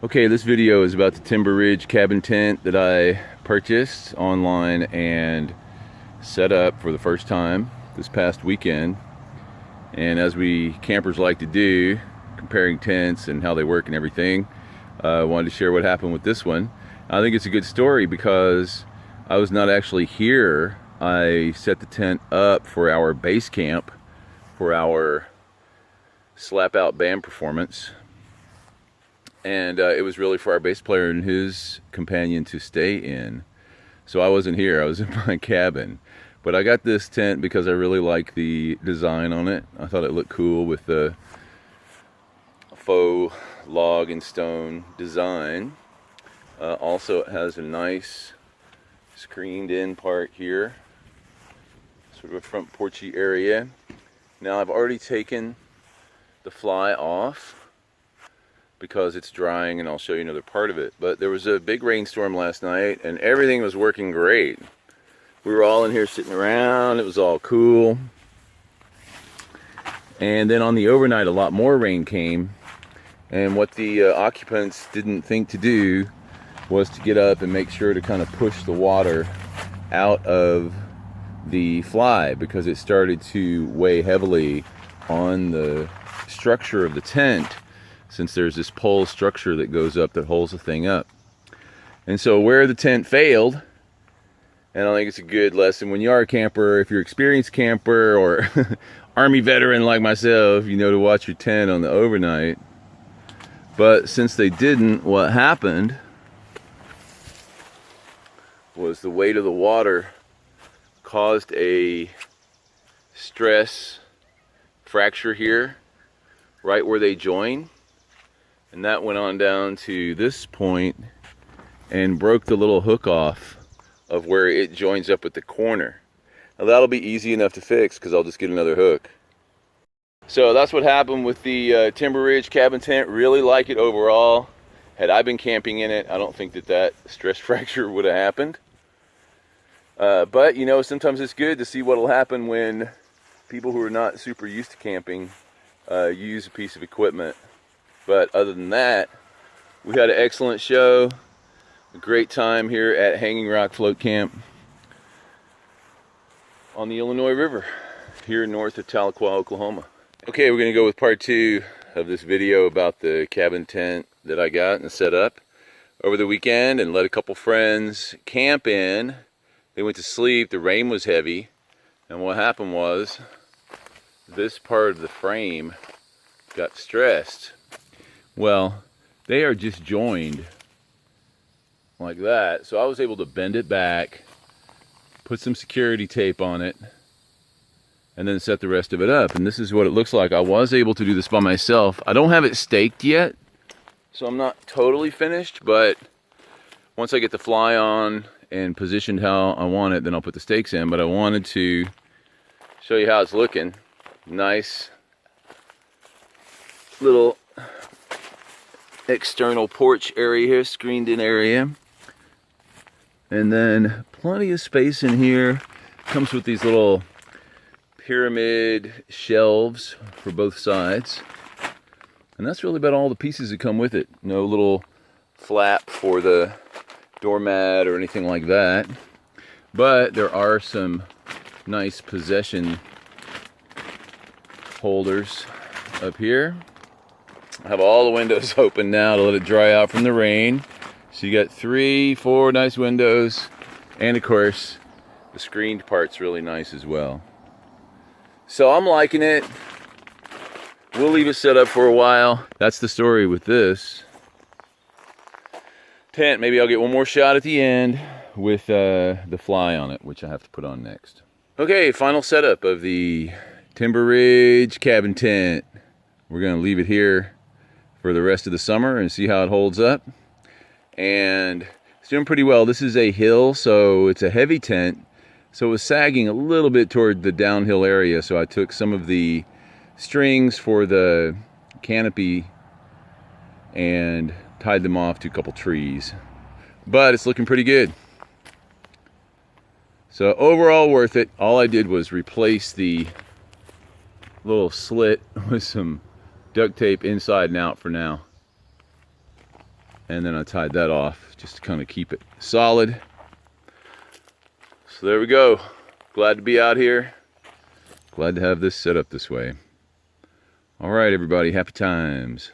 Okay, this video is about the Timber Ridge cabin tent that I purchased online and set up for the first time this past weekend. And as we campers like to do, comparing tents and how they work and everything, I wanted to share what happened with this one. I think it's a good story because I was not actually here. I set the tent up for our base camp for our slap out band performance. And it was really for our bass player and his companion to stay in. So I wasn't here, I was in my cabin. But I got this tent because I really like the design on it. I thought it looked cool with the faux log and stone design. Also it has a nice screened in part here, sort of a front porchy area. Now I've already taken the fly off because it's drying, and I'll show you another part of it. But there was a big rainstorm last night and everything was working great. We were all in here sitting around, it was all cool. And then on the overnight a lot more rain came, and what the occupants didn't think to do was to get up and make sure to kind of push the water out of the fly, because it started to weigh heavily on the structure of the tent, since there's this pole structure that goes up that holds the thing up. And so where the tent failed, and I think it's a good lesson when you are a camper, if you're an experienced camper or Army veteran like myself, you know to watch your tent on the overnight. But since they didn't, what happened was the weight of the water caused a stress fracture here, right where they join. And that went on down to this point and broke the little hook off of where it joins up with the corner. Now that'll be easy enough to fix because I'll just get another hook. So that's what happened with the Timber Ridge cabin tent. Really like it overall. Had I been camping in it, I don't think that stress fracture would have happened. But you know, sometimes it's good to see what'll happen when people who are not super used to camping use a piece of equipment. But other than that, we had an excellent show, a great time here at Hanging Rock Float Camp on the Illinois River, here north of Tahlequah, Oklahoma. Okay, we're gonna go with part 2 of this video about the cabin tent that I got and set up over the weekend, and let a couple friends camp in. They went to sleep, the rain was heavy, and what happened was this part of the frame got stressed. Well, they are just joined like that. So I was able to bend it back, put some security tape on it, and then set the rest of it up. And this is what it looks like. I was able to do this by myself. I don't have it staked yet, so I'm not totally finished, but once I get the fly on and positioned how I want it, then I'll put the stakes in. But I wanted to show you how it's looking. Nice little external porch area here, screened in area, and then plenty of space in here. Comes with these little pyramid shelves for both sides, and that's really about all the pieces that come with it. No little flap for the doormat or anything like that, but there are some nice possession holders up here. I have all the windows open now to let it dry out from the rain. So you got 3, 4 nice windows, and of course the screened part's really nice as well. So I'm liking it. We'll leave it set up for a while. That's the story with this tent. Maybe I'll get one more shot at the end with the fly on it, which I have to put on next. Okay, final setup of the Timber Ridge cabin tent. We're gonna leave it here for the rest of the summer and see how it holds up. And it's doing pretty well. This is a hill, so it's a heavy tent, so it was sagging a little bit toward the downhill area, so I took some of the strings for the canopy and tied them off to a couple trees. But it's looking pretty good. So overall worth it. All I did was replace the little slit with some duct tape inside and out for now. and then I tied that off just to kind of keep it solid. So there we go. Glad to be out here. Glad to have this set up this way. All right, everybody, happy times.